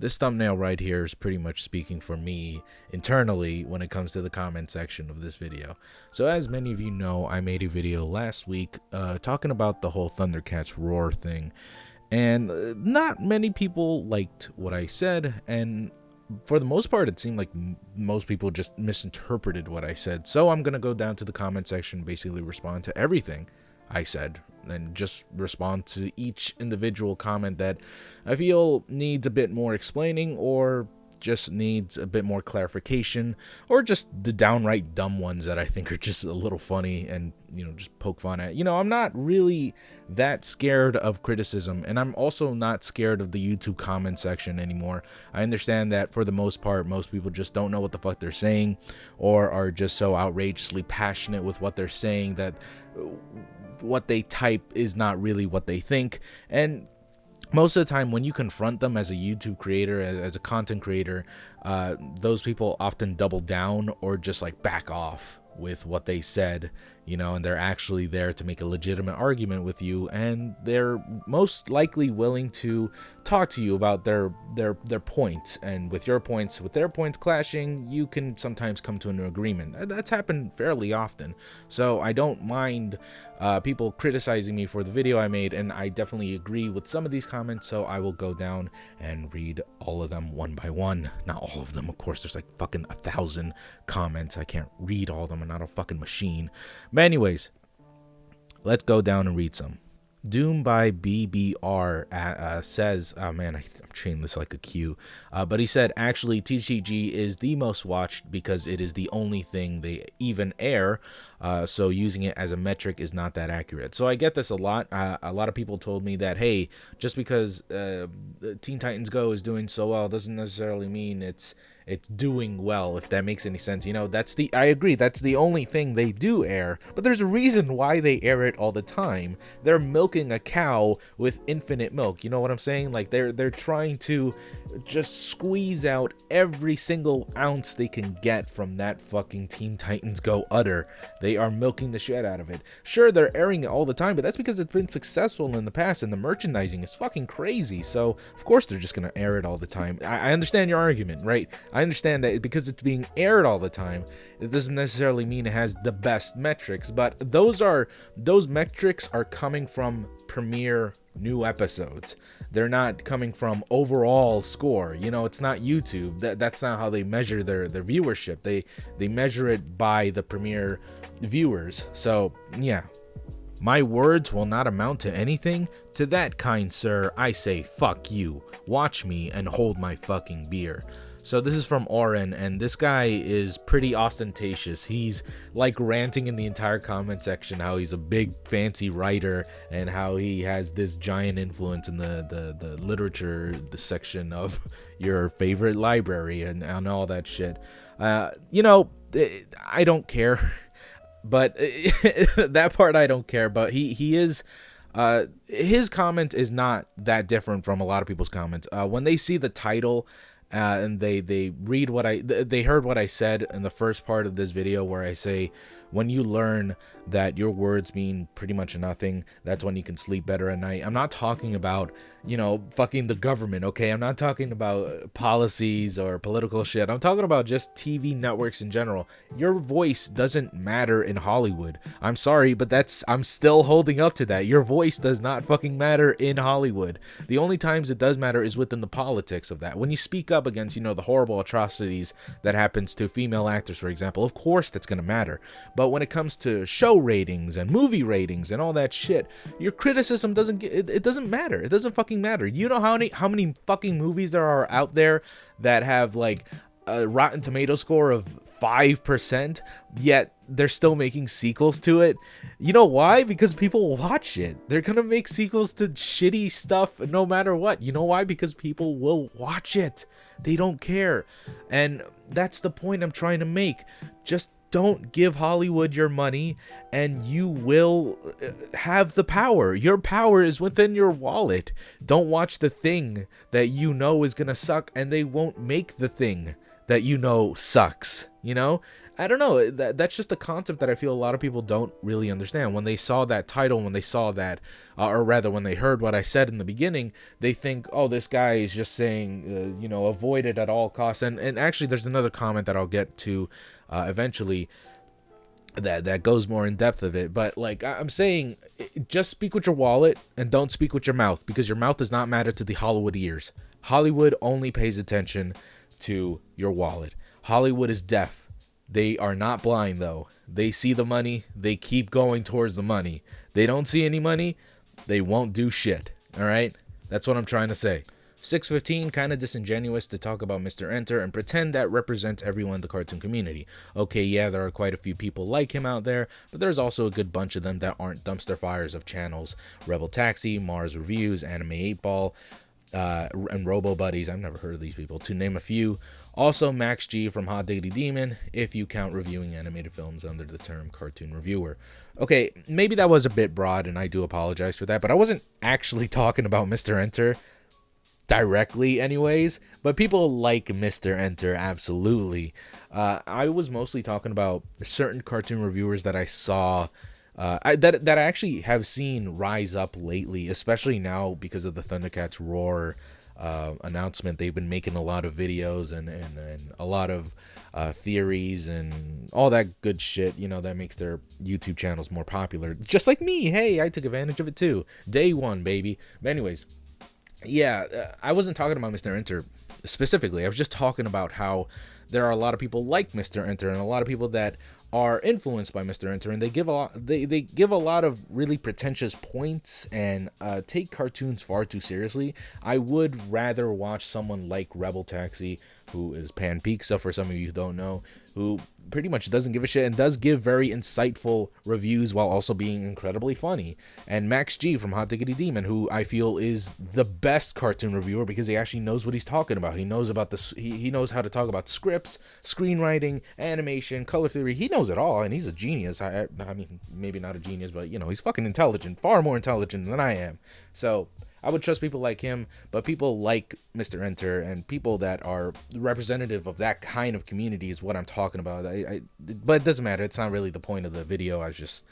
This thumbnail right here is pretty much speaking for me internally when it comes to the comment section of this video. So as many of you know, I made a video last week talking about the whole Thundercats roar thing, and not many people liked what I said, and for the most part it seemed like most people just misinterpreted what I said. So I'm gonna go down to the comment section, basically respond to everything I said, and just respond to each individual comment that I feel needs a bit more explaining, or just needs a bit more clarification, or just the downright dumb ones that I think are just a little funny and, you know, just poke fun at. You know, I'm not really that scared of criticism, and I'm also not scared of the YouTube comment section anymore. I understand that for the most part, most people just don't know what the fuck they're saying, or are just so outrageously passionate with what they're saying that what they type is not really what they think. And most of the time when you confront them as a YouTube creator, as a content creator, those people often double down or just like back off with what they said, you know, and they're actually there to make a legitimate argument with you, and they're most likely willing to talk to you about their points, and with your points, with their points clashing, you can sometimes come to an agreement. That's happened fairly often, so I don't mind people criticizing me for the video I made, and I definitely agree with some of these comments, so I will go down and read all of them one by one. Not all of them, of course. There's like fucking 1,000 comments. I can't read all of them. I'm not a fucking machine. But anyways, let's go down and read some. Doom by BBR says, oh man, I'm treating this like a cue, but he said, actually, TCG is the most watched because it is the only thing they even air, so using it as a metric is not that accurate. So I get this a lot. A lot of people told me that, hey, just because Teen Titans Go is doing so well doesn't necessarily mean it's doing well, if that makes any sense. You know, I agree, that's the only thing they do air, but there's a reason why they air it all the time. They're milking a cow with infinite milk, you know what I'm saying? Like they're trying to just squeeze out every single ounce they can get from that fucking Teen Titans Go udder. They are milking the shit out of it. Sure, they're airing it all the time, but that's because it's been successful in the past, and the merchandising is fucking crazy, so of course they're just gonna air it all the time. I understand your argument, right? I understand that because it's being aired all the time, it doesn't necessarily mean it has the best metrics, but those metrics are coming from premiere new episodes. They're not coming from overall score. You know, it's not YouTube. That's not how they measure their viewership. They measure it by the premiere viewers. So yeah, my words will not amount to anything. To that, kind sir, I say fuck you. Watch me and hold my fucking beer. So this is from Oren, and this guy is pretty ostentatious. He's like ranting in the entire comment section how he's a big fancy writer and how he has this giant influence in the literature, the section of your favorite library, and all that shit. You know, I don't care, but that part I don't care. But he is. His comment is not that different from a lot of people's comments. When they see the title, and they read they heard what I said in the first part of this video, where I say, when you learn that your words mean pretty much nothing, that's when you can sleep better at night. I'm not talking about, you know, fucking the government, okay? I'm not talking about policies or political shit. I'm talking about just TV networks in general. Your voice doesn't matter in Hollywood. I'm sorry, but I'm still holding up to that. Your voice does not fucking matter in Hollywood. The only times it does matter is within the politics of that. When you speak up against, you know, the horrible atrocities that happens to female actors, for example, of course that's gonna matter. But when it comes to show ratings and movie ratings and all that shit, your criticism doesn't matter. It doesn't fucking matter. You know how many fucking movies there are out there that have like a Rotten Tomato score of 5%, yet they're still making sequels to it? You know why? Because people watch it. They're gonna make sequels to shitty stuff no matter what. You know why? Because people will watch it. They don't care. And that's the point I'm trying to make. Just don't give Hollywood your money, and you will have the power. Your power is within your wallet. Don't watch the thing that you know is gonna suck, and they won't make the thing that sucks, I don't know, that's just a concept that I feel a lot of people don't really understand. When they saw that title, when they saw that, or rather when they heard what I said in the beginning, they think, oh, this guy is just saying, avoid it at all costs. And actually there's another comment that I'll get to eventually that goes more in depth of it. But like I'm saying, just speak with your wallet and don't speak with your mouth, because your mouth does not matter to the Hollywood ears. Hollywood only pays attention to your wallet. Hollywood is deaf. They are not blind, though. They see the money. They keep going towards the money. They don't see any money. They won't do shit. All right? That's what I'm trying to say. 615, kind of disingenuous to talk about Mr. Enter and pretend that represents everyone in the cartoon community. Okay, yeah, there are quite a few people like him out there, but there's also a good bunch of them that aren't dumpster fires of channels. Rebel Taxi, Mars Reviews, Anime 8-Ball, and Robo Buddies. I've never heard of these people, to name a few. Also Max G from Hot Diggity Demon, if you count reviewing animated films under the term cartoon reviewer. Okay, maybe that was a bit broad, and I do apologize for that, but I wasn't actually talking about Mr. Enter directly anyways, but people like Mr. Enter, absolutely. I was mostly talking about certain cartoon reviewers that I saw, that I actually have seen rise up lately, especially now because of the Thundercats Roar announcement. They've been making a lot of videos and a lot of theories and all that good shit, that makes their YouTube channels more popular. Just like me. Hey, I took advantage of it too. Day one, baby. But anyways, yeah, I wasn't talking about Mr. Enter specifically. I was just talking about how there are a lot of people like Mr. Enter and a lot of people that are influenced by Mr. Enter, and they give a lot of really pretentious points and take cartoons far too seriously. I would rather watch someone like Rebel Taxi, who is Pan Pizza for some of you who don't know, who pretty much doesn't give a shit and does give very insightful reviews while also being incredibly funny. And Max G from Hot Diggity Demon, who I feel is the best cartoon reviewer because he actually knows what he's talking about. He knows about this. He knows how to talk about scripts, screenwriting, animation, color theory. He knows it all, and he's a genius. I mean, maybe not a genius, but he's fucking intelligent, far more intelligent than I am. So I would trust people like him, but people like Mr. Enter and people that are representative of that kind of community is what I'm talking about. But it doesn't matter. It's not really the point of the video. I just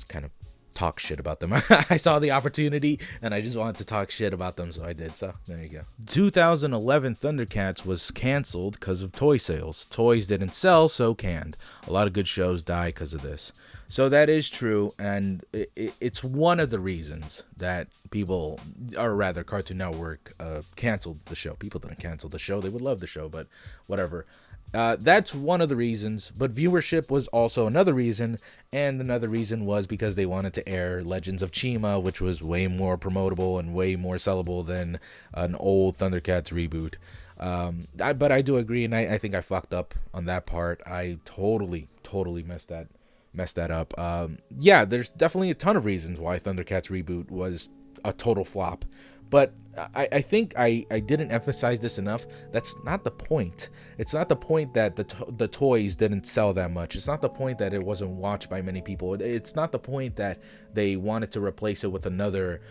kind of talk shit about them. I saw the opportunity and I just wanted to talk shit about them, so I did. So there you go. 2011 Thundercats was canceled because of toy sales. Toys didn't sell, so canned. A lot of good shows die because of this. So that is true, and it's one of the reasons that people, or rather Cartoon Network, canceled the show. People didn't cancel the show. They would love the show, but whatever. That's one of the reasons, but viewership was also another reason, and another reason was because they wanted to air Legends of Chima, which was way more promotable and way more sellable than an old Thundercats reboot. But I do agree, and I think I fucked up on that part. I totally messed that up. Yeah, there's definitely a ton of reasons why Thundercats reboot was a total flop. But I think I didn't emphasize this enough. That's not the point. It's not the point that the toys didn't sell that much. It's not the point that it wasn't watched by many people. It's not the point that they wanted to replace it with another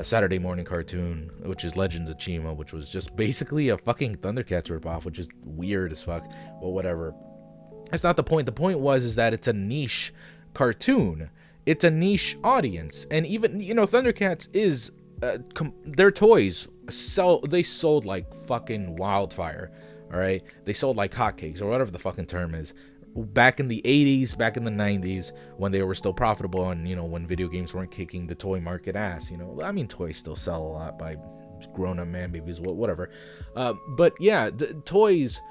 Saturday morning cartoon, which is Legends of Chima, which was just basically a fucking Thundercats ripoff, which is weird as fuck. But whatever. That's not the point. The point is that it's a niche cartoon. It's a niche audience. And even, Thundercats is... their toys sold like fucking wildfire. All right, they sold like hotcakes, or whatever the fucking term is, back in the 80s, back in the 90s, when they were still profitable, and when video games weren't kicking the toy market ass. I mean, toys still sell a lot by grown-up man babies, whatever. But yeah, the toys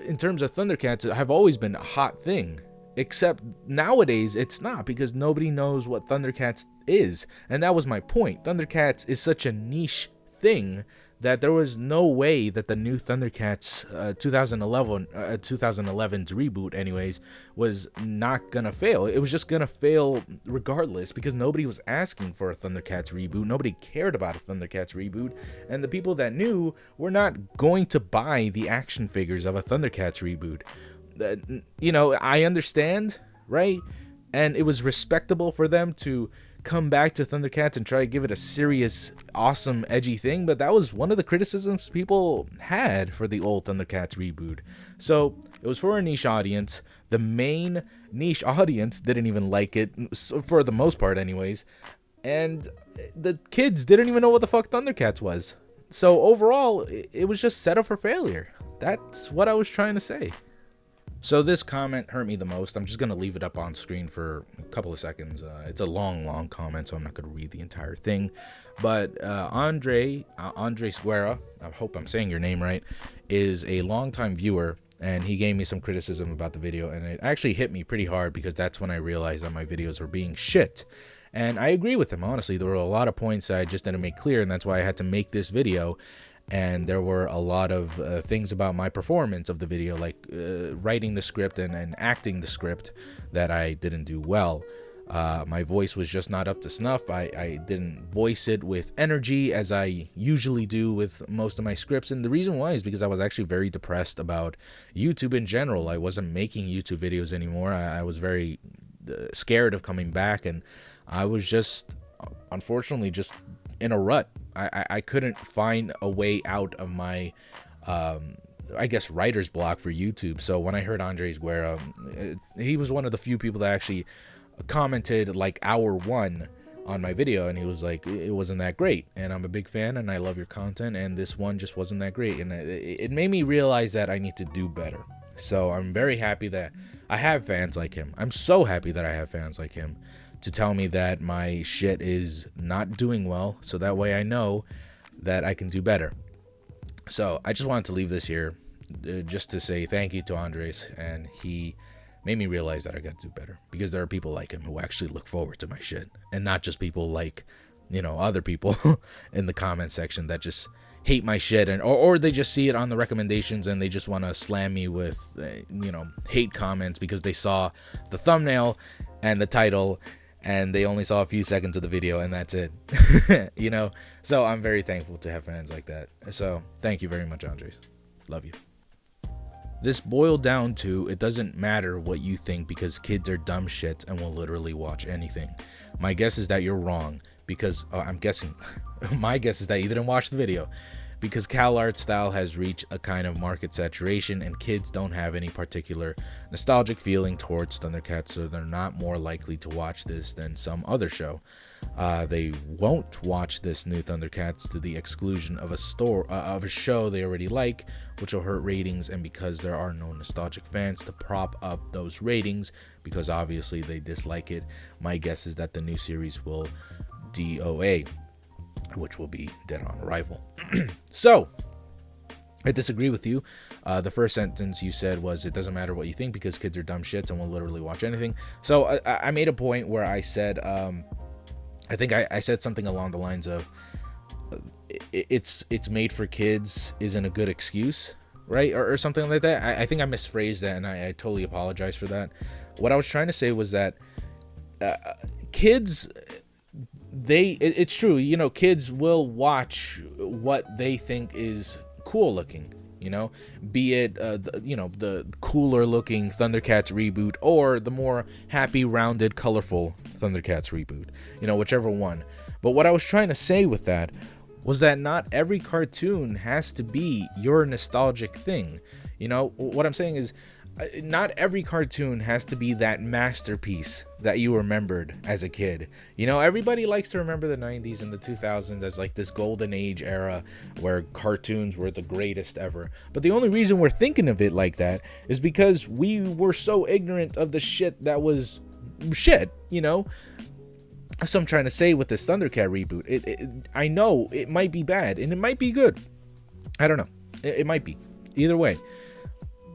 in terms of Thundercats have always been a hot thing. Except nowadays it's not, because nobody knows what Thundercats is. And that was my point. Thundercats is such a niche thing that there was no way that the new Thundercats 2011's reboot anyways was not gonna fail. It was just gonna fail regardless, because nobody was asking for a Thundercats reboot. Nobody cared about a Thundercats reboot, and the people that knew were not going to buy the action figures of a Thundercats reboot. I understand, right? And it was respectable for them to come back to Thundercats and try to give it a serious, awesome, edgy thing, but that was one of the criticisms people had for the old Thundercats reboot. So it was for a niche audience. The main niche audience didn't even like it, for the most part anyways, and the kids didn't even know what the fuck Thundercats was. So overall, it was just set up for failure. That's what I was trying to say. So this comment hurt me the most. I'm just going to leave it up on screen for a couple of seconds. It's a long comment, so I'm not going to read the entire thing. But Andre Sguera, I hope I'm saying your name right, is a longtime viewer, and he gave me some criticism about the video, and it actually hit me pretty hard because that's when I realized that my videos were being shit. And I agree with him, honestly. There were a lot of points I just didn't make clear, and that's why I had to make this video. And there were a lot of things about my performance of the video, like writing the script and acting the script, that I didn't do well. My voice was just not up to snuff. I didn't voice it with energy as I usually do with most of my scripts. And the reason why is because I was actually very depressed about YouTube in general. I wasn't making YouTube videos anymore. I was very scared of coming back, and I was just, unfortunately, just in a rut. I couldn't find a way out of my, I guess, writer's block for YouTube. So when I heard Andres Guerra, he was one of the few people that actually commented like hour 1 on my video, and he was like, it wasn't that great, and I'm a big fan and I love your content, and this one just wasn't that great. And it made me realize that I need to do better. So I'm very happy that I have fans like him. I'm so happy that I have fans like him to tell me that my shit is not doing well, so that way I know that I can do better. So I just wanted to leave this here just to say thank you to Andres, and he made me realize that I got to do better, because there are people like him who actually look forward to my shit, and not just people like, you know, other people in the comment section that just hate my shit, and or they just see it on the recommendations and they just want to slam me with you know, hate comments because they saw the thumbnail and the title and they only saw a few seconds of the video, and that's it. You know, so I'm very thankful to have fans like that. So thank you very much, Andres. Love you. This boiled down to, it doesn't matter what you think because kids are dumb shits and will literally watch anything. My guess is that you're wrong, because I'm guessing my guess is that you didn't watch the video, because Cal art style has reached a kind of market saturation and kids don't have any particular nostalgic feeling towards Thundercats, so they're not more likely to watch this than some other show. They won't watch this new Thundercats to the exclusion of a show they already like, which will hurt ratings, and because there are no nostalgic fans to prop up those ratings, because obviously they dislike it, my guess is that the new series will DOA, which will be dead on arrival. So I disagree with you. The first sentence you said was, it doesn't matter what you think because kids are dumb shits and will literally watch anything. So I made a point where I said, I think I said something along the lines of, it's made for kids isn't a good excuse, right? Or something like that. I think I misphrased that, and I totally apologize for that. What I was trying to say was that kids, it's true, you know, kids will watch what they think is cool looking, you know, be it you know, the cooler looking Thundercats reboot or the more happy, rounded, colorful Thundercats reboot, you know, whichever one. But what I was trying to say with that was that not every cartoon has to be your nostalgic thing. You know, what I'm saying is, not every cartoon has to be that masterpiece that you remembered as a kid. You know, everybody likes to remember the 90s and the 2000s as like this golden age era where cartoons were the greatest ever. But the only reason we're thinking of it like that is because we were so ignorant of the shit that was shit, you know? That's what I'm trying to say with this Thundercat reboot. I know it might be bad and it might be good. I don't know. It might be. Either way.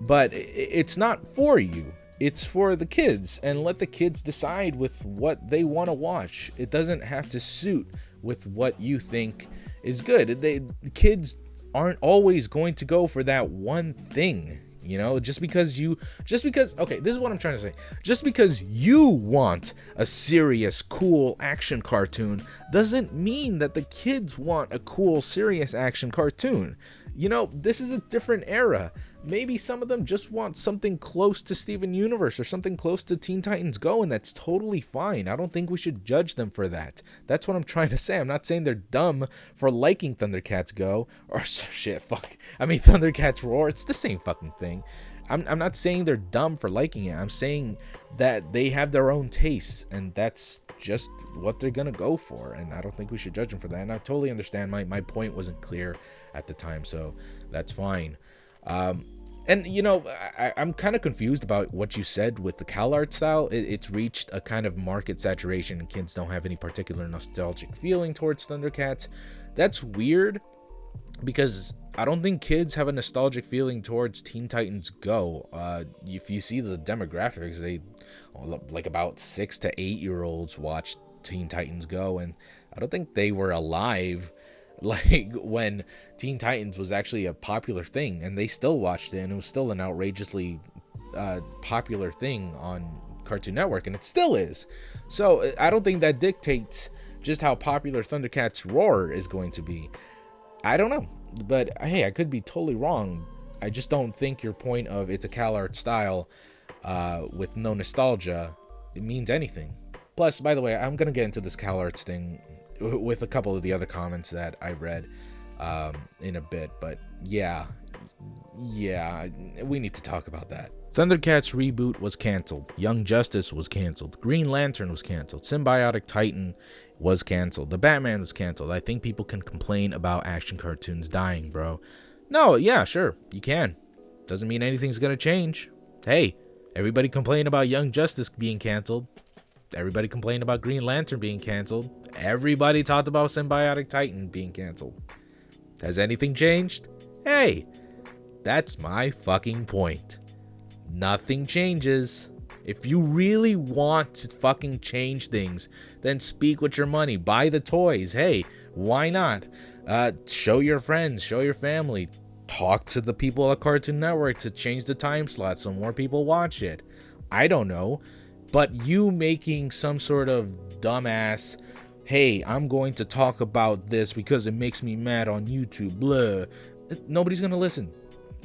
But it's not for you. It's for the kids, and let the kids decide with what they want to watch. It doesn't have to suit with what you think is good. The kids aren't always going to go for that one thing, you know, just because, okay, this is what I'm trying to say. Just because you want a serious, cool action cartoon doesn't mean that the kids want a cool, serious action cartoon. You know, this is a different era. Maybe some of them just want something close to Steven Universe or something close to Teen Titans Go, and that's totally fine. I don't think we should judge them for that. That's what I'm trying to say. I'm not saying they're dumb for liking Thundercats Go or shit, fuck. I mean, Thundercats Roar. It's the same fucking thing. I'm not saying they're dumb for liking it. I'm saying that they have their own tastes, and that's just what they're gonna go for, and I don't think we should judge them for that. And I totally understand my point wasn't clear at the time, so that's fine. And you know, I'm kind of confused about what you said with the CalArt style. It's reached a kind of market saturation and kids don't have any particular nostalgic feeling towards Thundercats. That's weird, because I don't think kids have a nostalgic feeling towards Teen Titans Go. If you see the demographics, they like about 6 to 8 year olds watched Teen Titans Go, and I don't think they were alive like when Teen Titans was actually a popular thing, and they still watched it, and it was still an outrageously popular thing on Cartoon Network, and it still is. So I don't think that dictates just how popular Thundercats Roar is going to be. I don't know, but hey, I could be totally wrong. I just don't think your point of it's a CalArt style with no nostalgia, it means anything. Plus, by the way, I'm gonna get into this CalArts thing with a couple of the other comments that I read in a bit, but yeah, we need to talk about that. Thundercats reboot was canceled. Young Justice was canceled. Green Lantern was canceled. Symbiotic Titan was canceled. The Batman was canceled. I think people can complain about action cartoons dying, bro. No, yeah, sure, you can. Doesn't mean anything's gonna change. Hey, everybody complained about Young Justice being canceled. Everybody complained about Green Lantern being canceled. Everybody talked about Symbiotic Titan being canceled. Has anything changed? Hey, that's my fucking point. Nothing changes. If you really want to fucking change things, then speak with your money. Buy the toys. Hey, why not? Show your friends, show your family. Talk to the people at Cartoon Network to change the time slot so more people watch it. I don't know. But you making some sort of dumbass, hey, I'm going to talk about this because it makes me mad on YouTube, blah. Nobody's going to listen.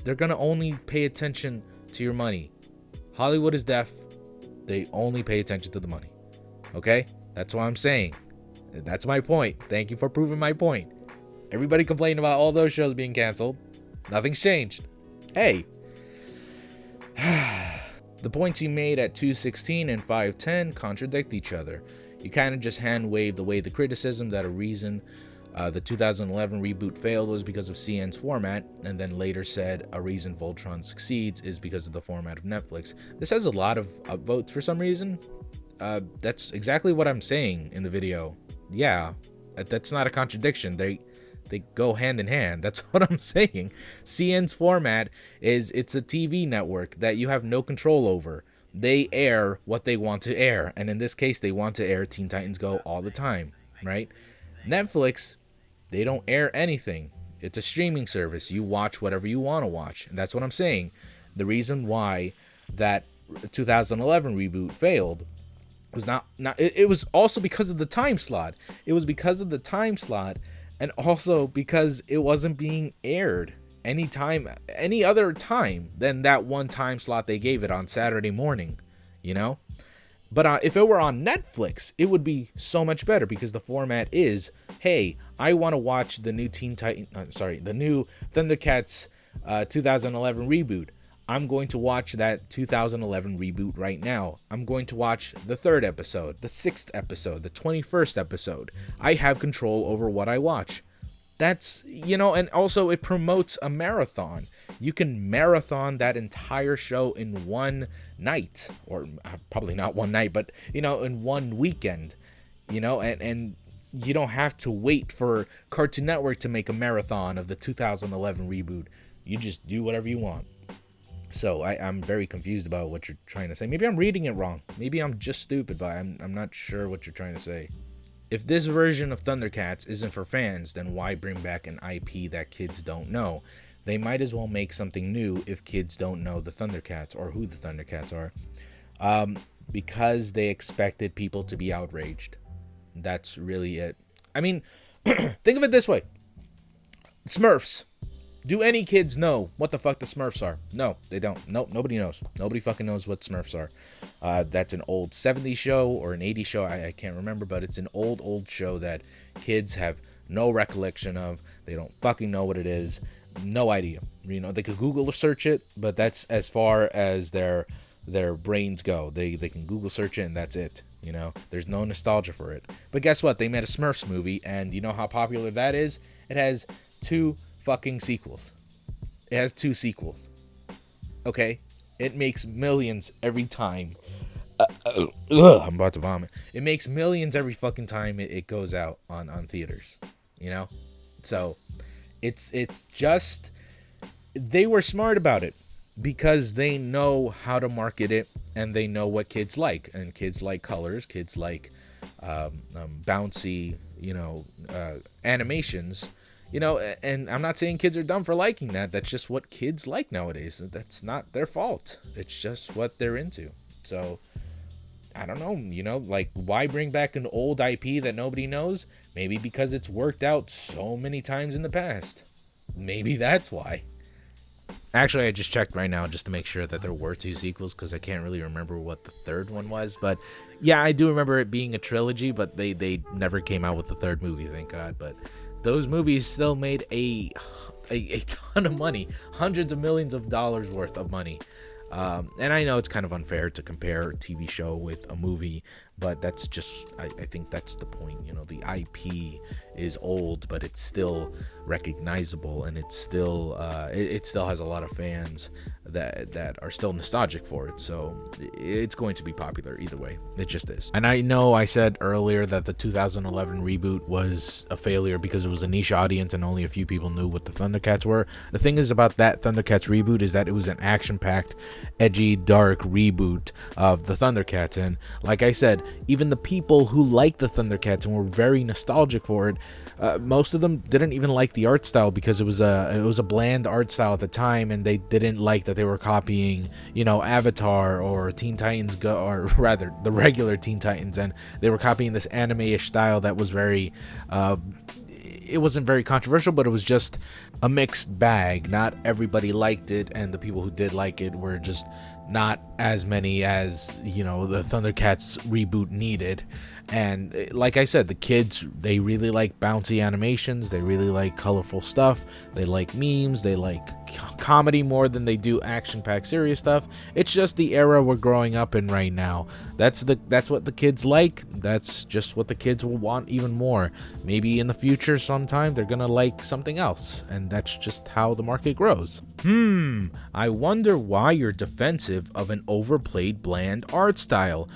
They're going to only pay attention to your money. Hollywood is deaf. They only pay attention to the money. Okay? That's what I'm saying. That's my point. Thank you for proving my point. Everybody complained about all those shows being canceled. Nothing's changed. Hey. The points you made at 216 and 510 contradict each other. You kind of just hand-waved away the criticism that a reason the 2011 reboot failed was because of CN's format, and then later said a reason Voltron succeeds is because of the format of Netflix. This has a lot of upvotes for some reason. That's exactly what I'm saying in the video. Yeah, that's not a contradiction. They go hand in hand. That's what I'm saying. CN's format is it's a TV network that you have no control over. They air what they want to air, and in this case, they want to air Teen Titans Go all the time, right? Netflix, they don't air anything. It's a streaming service. You watch whatever you want to watch, and that's what I'm saying. The reason why that 2011 reboot failed was not it was also because of the time slot. It was because of the time slot, and also because it wasn't being aired any other time than that one time slot they gave it on Saturday morning, you know? But if it were on Netflix, it would be so much better because the format is, hey, I want to watch the new the new Thundercats 2011 reboot. I'm going to watch that 2011 reboot right now. I'm going to watch the 3rd episode, the 6th episode, the 21st episode. I have control over what I watch. That's, you know, and also it promotes a marathon. You can marathon that entire show in one night, or probably not one night, but, you know, in one weekend, you know, and you don't have to wait for Cartoon Network to make a marathon of the 2011 reboot. You just do whatever you want. So I'm very confused about what you're trying to say. Maybe I'm reading it wrong. Maybe I'm just stupid, but I'm not sure what you're trying to say. If this version of Thundercats isn't for fans, then why bring back an IP that kids don't know? They might as well make something new if kids don't know the Thundercats or who the Thundercats are. Because they expected people to be outraged. That's really it. I mean, think of it this way. Smurfs. Do any kids know what the fuck the Smurfs are? No, they don't. Nope, nobody knows. Nobody fucking knows what Smurfs are. That's an old 70s show or an 80s show. I can't remember, but it's an old show that kids have no recollection of. They don't fucking know what it is. No idea. You know, they could Google search it, but that's as far as their brains go. They can Google search it and that's it. You know, there's no nostalgia for it. But guess what? They made a Smurfs movie, and you know how popular that is? It has 2 fucking sequels. It has 2 sequels. Okay? It makes millions every time. I'm about to vomit. It makes millions every fucking time it goes out on theaters. You know? So, it's just, they were smart about it because they know how to market it and they know what kids like. And kids like colors, kids like bouncy, animations. You know, and I'm not saying kids are dumb for liking that. That's just what kids like nowadays. That's not their fault. It's just what they're into. So, I don't know, like, why bring back an old IP that nobody knows? Maybe because it's worked out so many times in the past. Maybe that's why. Actually, I just checked right now just to make sure that there were 2 sequels, because I can't really remember what the third one was. But yeah, I do remember it being a trilogy, but they never came out with the 3rd movie, thank God. But those movies still made a ton of money, hundreds of millions of dollars worth of money. And I know it's kind of unfair to compare a TV show with a movie, but that's just, I think that's the point. The IP is old, but it's still recognizable, and it's still it still has a lot of fans that are still nostalgic for it. So it's going to be popular either way. It just is. And I know I said earlier that the 2011 reboot was a failure because it was a niche audience and only a few people knew what the Thundercats were. The thing is about that Thundercats reboot is that it was an action-packed, edgy, dark reboot of the Thundercats. And like I said, even the people who liked the Thundercats and were very nostalgic for it, most of them didn't even like the art style because it was a bland art style at the time, and they didn't like that they were copying, Avatar or Teen Titans Go, or rather the regular Teen Titans, and they were copying this anime-ish style that was very it wasn't very controversial, but it was just a mixed bag. Not everybody liked it, and the people who did like it were just not as many as, the Thundercats reboot needed. And like I said, the kids, they really like bouncy animations, they really like colorful stuff, they like memes, they like comedy more than they do action-packed serious stuff. It's just the era we're growing up in right now. That's what the kids like. That's just what the kids will want even more. Maybe in the future sometime they're gonna like something else, and that's just how the market grows. I wonder why you're defensive of an overplayed, bland art style.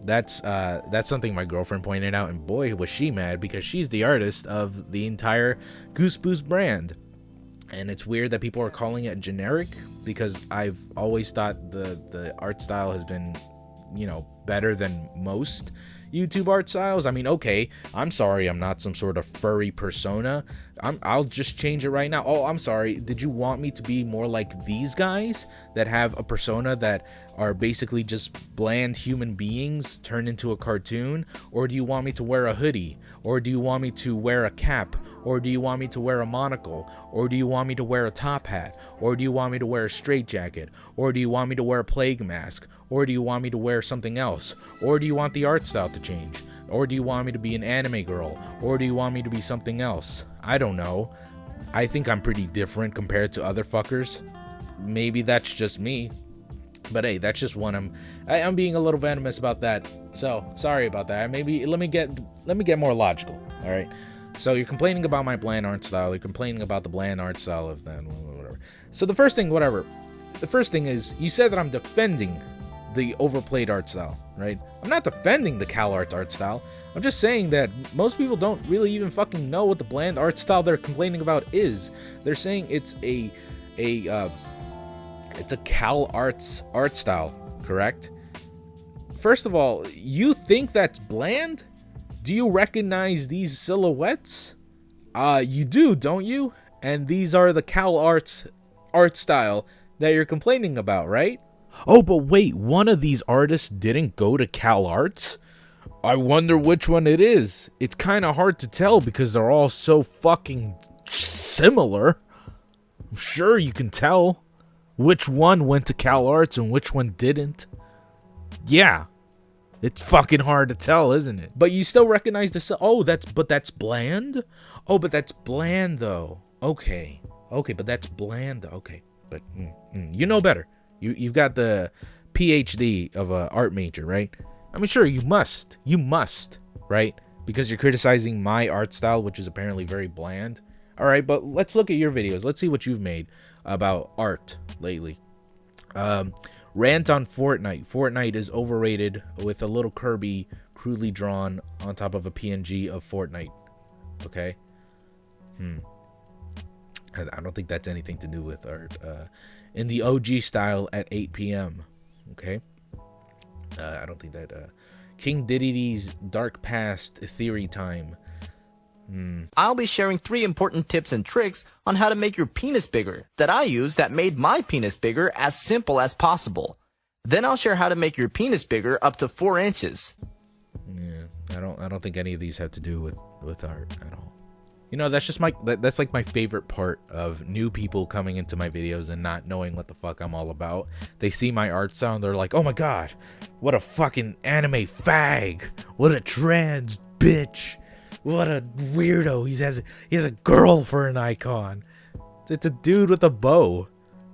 That's something my girlfriend pointed out, and boy was she mad, because she's the artist of the entire Goose Boost brand. And it's weird that people are calling it generic, because I've always thought the art style has been, better than most YouTube art styles. I mean, okay, I'm sorry, I'm not some sort of furry persona. I'll just change it right now. Oh, I'm sorry, did you want me to be more like these guys that have a persona that are basically just bland human beings turned into a cartoon? Or do you want me to wear a hoodie? Or do you want me to wear a cap? Or do you want me to wear a monocle? Or do you want me to wear a top hat? Or do you want me to wear a straitjacket? Or do you want me to wear a plague mask? Or do you want me to wear something else? Or do you want the art style to change? Or do you want me to be an anime girl? Or do you want me to be something else? I don't know. I think I'm pretty different compared to other fuckers. Maybe that's just me. But hey, that's just one. I'm being a little venomous about that. So sorry about that. Maybe let me get more logical. All right. So you're complaining about my bland art style. You're complaining about the bland art style of that. Whatever. So the first thing is, you said that I'm defending the overplayed art style, right? I'm not defending the CalArts art style. I'm just saying that most people don't really even fucking know what the bland art style they're complaining about is. They're saying it's a CalArts art style, correct? First of all, you think that's bland? Do you recognize these silhouettes? You do, don't you? And these are the CalArts art style that you're complaining about, right? Oh, but wait, one of these artists didn't go to CalArts? I wonder which one it is. It's kind of hard to tell because they're all so fucking similar. I'm sure you can tell which one went to Cal Arts and which one didn't. Yeah. It's fucking hard to tell, isn't it? But you still recognize the... Oh, that's bland? Oh, but that's bland, though. Okay. Okay, but that's bland. Okay. But you know better. You've got the PhD of a art major, right? I mean, sure, you must. You must, right? Because you're criticizing my art style, which is apparently very bland. All right, but let's look at your videos. Let's see what you've made about art lately. Rant on Fortnite. Fortnite is overrated, with a little Kirby crudely drawn on top of a PNG of Fortnite. Okay? I don't think that's anything to do with art. In the OG style at 8 p.m. Okay? I don't think that... King Diddy's Dark Past Theory Time. I'll be sharing 3 important tips and tricks on how to make your penis bigger that I use that made my penis bigger as simple as possible. Then I'll share how to make your penis bigger up to 4 inches. Yeah, I don't think any of these have to do with art at all. You know, that's just that's like my favorite part of new people coming into my videos and not knowing what the fuck I'm all about. They see my art style and they're like, "Oh my god, what a fucking anime fag. What a trans bitch. What a weirdo. He has a girl for an icon. It's a dude with a bow."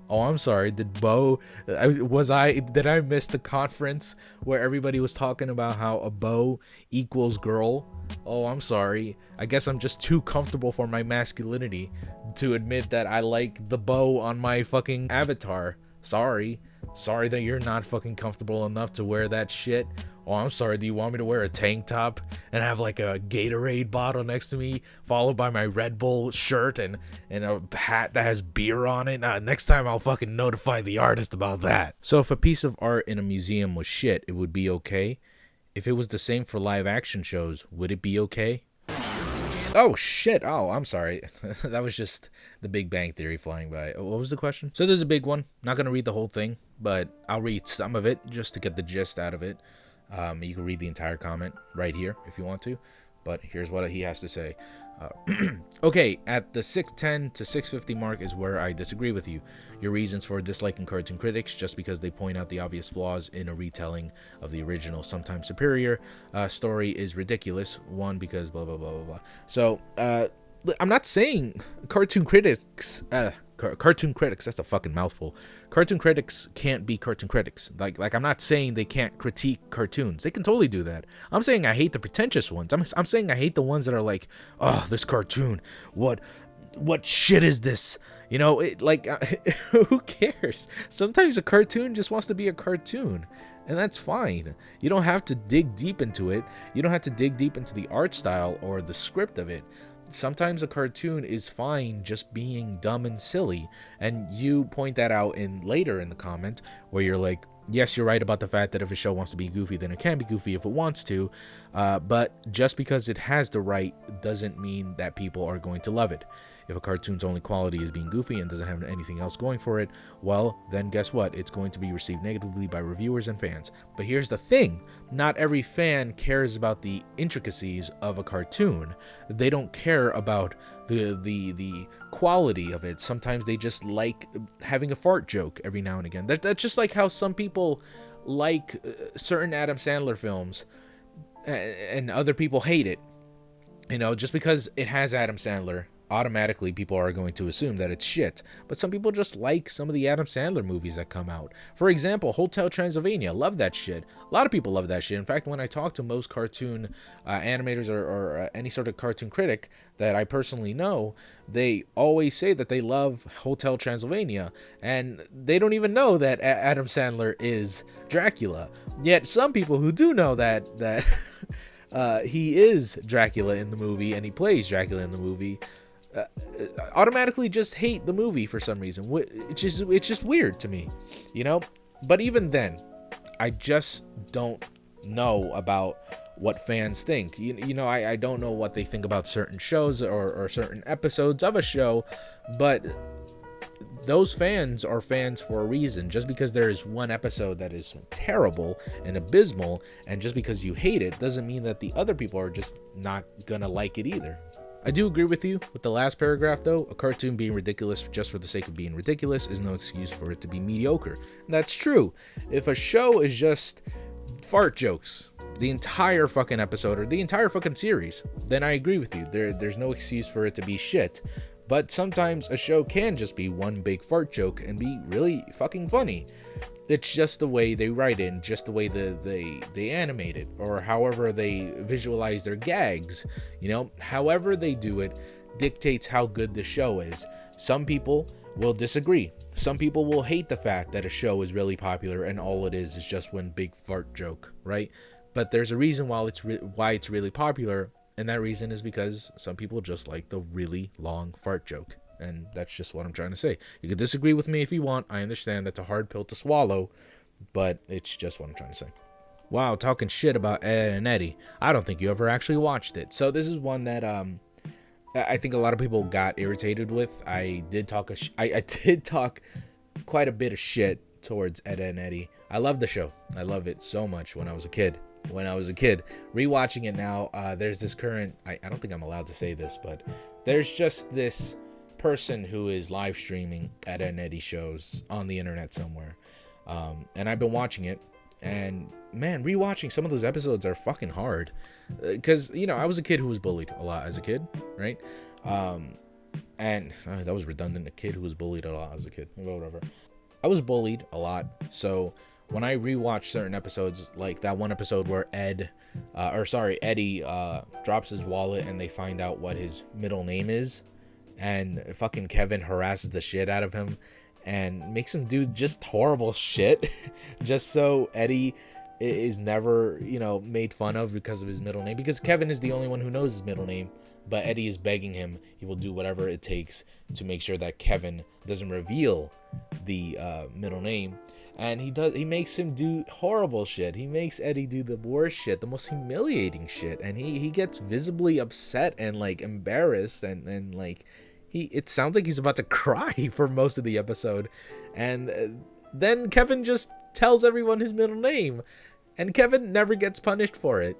Oh, I'm sorry. Did I miss the conference where everybody was talking about how a bow equals girl? Oh, I'm sorry. I guess I'm just too comfortable for my masculinity to admit that I like the bow on my fucking avatar. Sorry that you're not fucking comfortable enough to wear that shit. Oh, I'm sorry. Do you want me to wear a tank top and have like a Gatorade bottle next to me, followed by my Red Bull shirt and a hat that has beer on it? Next time I'll fucking notify the artist about that. So if a piece of art in a museum was shit, it would be okay. If it was the same for live action shows, would it be okay? Oh shit. Oh, I'm sorry. That was just the Big Bang Theory flying by. What was the question? So there's a big one. Not gonna read the whole thing, but I'll read some of it just to get the gist out of it. You can read the entire comment right here if you want to, but here's what he has to say. Okay, at the 610 to 650 mark is where I disagree with you. Your reasons for disliking cartoon critics just because they point out the obvious flaws in a retelling of the original, sometimes superior story is ridiculous. One, because blah blah blah blah blah. So I'm not saying cartoon critics that's a fucking mouthful. Cartoon critics can't be cartoon critics. Like I'm not saying they can't critique cartoons. They can totally do that. I'm saying I hate the pretentious ones. I'm saying I hate the ones that are like, "Oh, this cartoon, what shit is this?" You know, who cares? Sometimes a cartoon just wants to be a cartoon, and that's fine. You don't have to dig deep into it. You don't have to dig deep into the art style or the script of it. Sometimes a cartoon is fine just being dumb and silly, and you point that out later in the comment where you're like, yes, you're right about the fact that if a show wants to be goofy, then it can be goofy if it wants to, but just because it has the right doesn't mean that people are going to love it. If a cartoon's only quality is being goofy and doesn't have anything else going for it, well, then guess what? It's going to be received negatively by reviewers and fans. But here's the thing. Not every fan cares about the intricacies of a cartoon. They don't care about the quality of it. Sometimes they just like having a fart joke every now and again. That's just like how some people like certain Adam Sandler films and other people hate it. You know, just because it has Adam Sandler, automatically people are going to assume that it's shit. But some people just like some of the Adam Sandler movies that come out. For example, Hotel Transylvania, love that shit. A lot of people love that shit. In fact, when I talk to most cartoon animators or any sort of cartoon critic that I personally know, they always say that they love Hotel Transylvania, and they don't even know that Adam Sandler is Dracula. Yet some people who do know that he is Dracula in the movie and he plays Dracula in the movie automatically just hate the movie for some reason. It's just weird to me, you know. But even then, I just don't know about what fans think. You know, I don't know what they think about certain shows or certain episodes of a show, but those fans are fans for a reason. Just because there is one episode that is terrible and abysmal, and just because you hate it, doesn't mean that the other people are just not gonna like it either. I do agree with you with the last paragraph, though. A cartoon being ridiculous just for the sake of being ridiculous is no excuse for it to be mediocre. And that's true. If a show is just fart jokes the entire fucking episode or the entire fucking series, then I agree with you. There's no excuse for it to be shit. But sometimes a show can just be one big fart joke and be really fucking funny. It's just the way they write it, and just the way they animate it, or however they visualize their gags. You know, however they do it dictates how good the show is. Some people will disagree. Some people will hate the fact that a show is really popular and all it is just one big fart joke, right? But there's a reason why it's really popular, and that reason is because some people just like the really long fart joke. And that's just what I'm trying to say. You can disagree with me if you want. I understand that's a hard pill to swallow, but it's just what I'm trying to say. Wow, talking shit about Ed and Eddie. I don't think you ever actually watched it. So this is one that I think a lot of people got irritated with. I did talk quite a bit of shit towards Ed and Eddie. I love the show. I love it so much when I was a kid. Rewatching it now, there's this current, I don't think I'm allowed to say this, but there's just this person who is live streaming Ed and Eddie shows on the internet somewhere, and I've been watching it, and man, rewatching some of those episodes are fucking hard, because you know, I was a kid who was bullied a lot as a kid, right? And that was redundant. A kid who was bullied a lot as a kid, whatever. I was bullied a lot, so when I rewatch certain episodes, like that one episode where Eddie drops his wallet and they find out what his middle name is, and fucking Kevin harasses the shit out of him and makes him do just horrible shit just so Eddie is never, you know, made fun of because of his middle name, because Kevin is the only one who knows his middle name, but Eddie is begging him. He will do whatever it takes to make sure that Kevin doesn't reveal the middle name. And he makes him do horrible shit. He makes Eddie do the worst shit, the most humiliating shit. And he gets visibly upset and like embarrassed, and like it sounds like he's about to cry for most of the episode. And then Kevin just tells everyone his middle name, and Kevin never gets punished for it.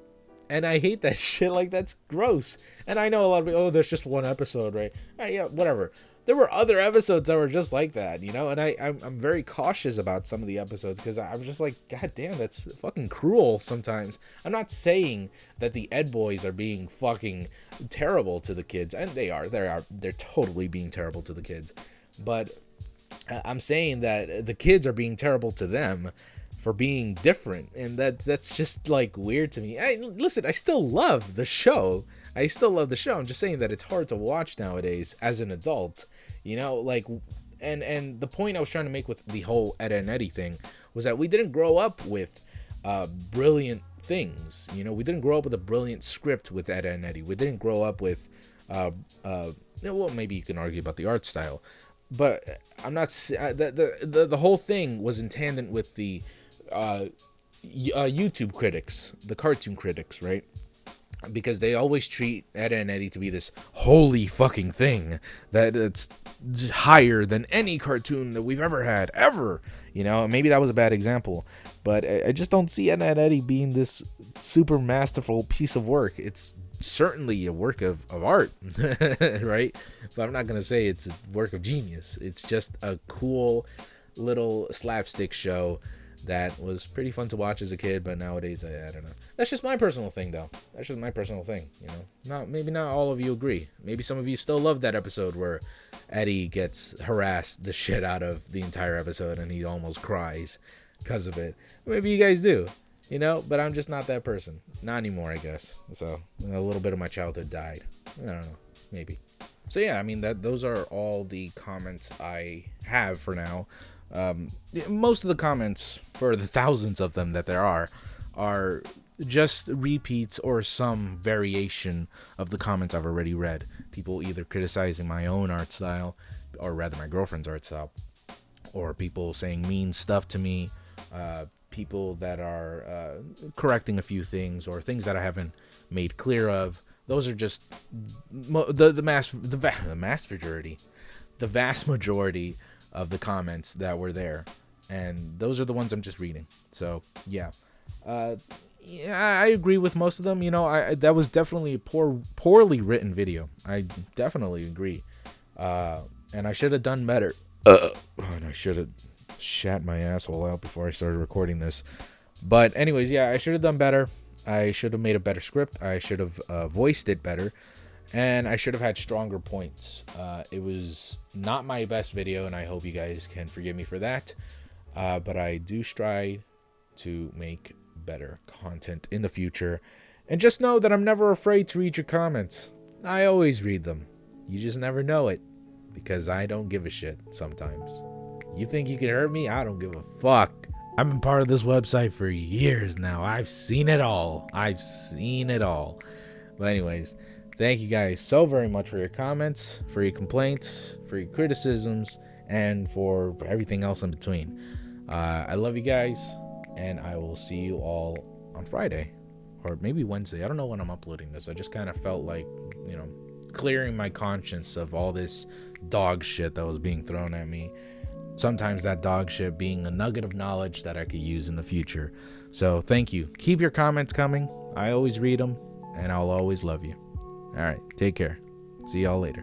And I hate that shit. Like, that's gross. And I know a lot of people, oh, there's just one episode, right? Yeah, whatever. There were other episodes that were just like that, you know? And I'm very cautious about some of the episodes, because I'm just like, God damn, that's fucking cruel sometimes. I'm not saying that the Ed boys are being fucking terrible to the kids. And they're totally being terrible to the kids. But I'm saying that the kids are being terrible to them for being different, and that's just like weird to me. Listen, I still love the show. I'm just saying that it's hard to watch nowadays as an adult, you know, like, and the point I was trying to make with the whole Ed and Eddie thing was that we didn't grow up with brilliant things, you know. We didn't grow up with a brilliant script with Ed and Eddie. We didn't grow up with well, maybe you can argue about the art style, but I'm not the whole thing was in tandem with the YouTube critics, the cartoon critics, right? Because they always treat Ed and Eddie to be this holy fucking thing that's higher than any cartoon that we've ever had, ever. You know, maybe that was a bad example, but I just don't see Ed and Eddie being this super masterful piece of work. It's certainly a work of art, right? But I'm not gonna say it's a work of genius. It's just a cool little slapstick show that was pretty fun to watch as a kid, but nowadays I don't know. That's just my personal thing, though. That's just my personal thing, you know. Maybe not all of you agree. Maybe some of you still love that episode where Eddie gets harassed the shit out of the entire episode and he almost cries because of it. Maybe you guys do, you know, but I'm just not that person. Not anymore, I guess. So a little bit of my childhood died. I don't know, maybe. So yeah, I mean, those are all the comments I have for now. Most of the comments, for the thousands of them that there are just repeats or some variation of the comments I've already read. People either criticizing my own art style, or rather my girlfriend's art style, or people saying mean stuff to me, people that are correcting a few things, or things that I haven't made clear of. Those are just the vast majority of the comments that were there, and those are the ones I'm just reading. So yeah, yeah, I agree with most of them. You know, that was definitely a poorly written video. I definitely agree, and I should have done better. And I should have shat my asshole out before I started recording this. But anyways, yeah, I should have done better. I should have made a better script. I should have voiced it better. And I should have had stronger points. It was not my best video, and I hope you guys can forgive me for that. But I do strive to make better content in the future. And just know that I'm never afraid to read your comments. I always read them. You just never know it. Because I don't give a shit sometimes. You think you can hurt me? I don't give a fuck. I've been part of this website for years now. I've seen it all. I've seen it all. But anyways, thank you guys so very much for your comments, for your complaints, for your criticisms, and for everything else in between. I love you guys, and I will see you all on Friday. Or maybe Wednesday. I don't know when I'm uploading this. I just kind of felt like, you know, clearing my conscience of all this dog shit that was being thrown at me. Sometimes that dog shit being a nugget of knowledge that I could use in the future. So thank you. Keep your comments coming. I always read them, and I'll always love you. All right, take care. See y'all later.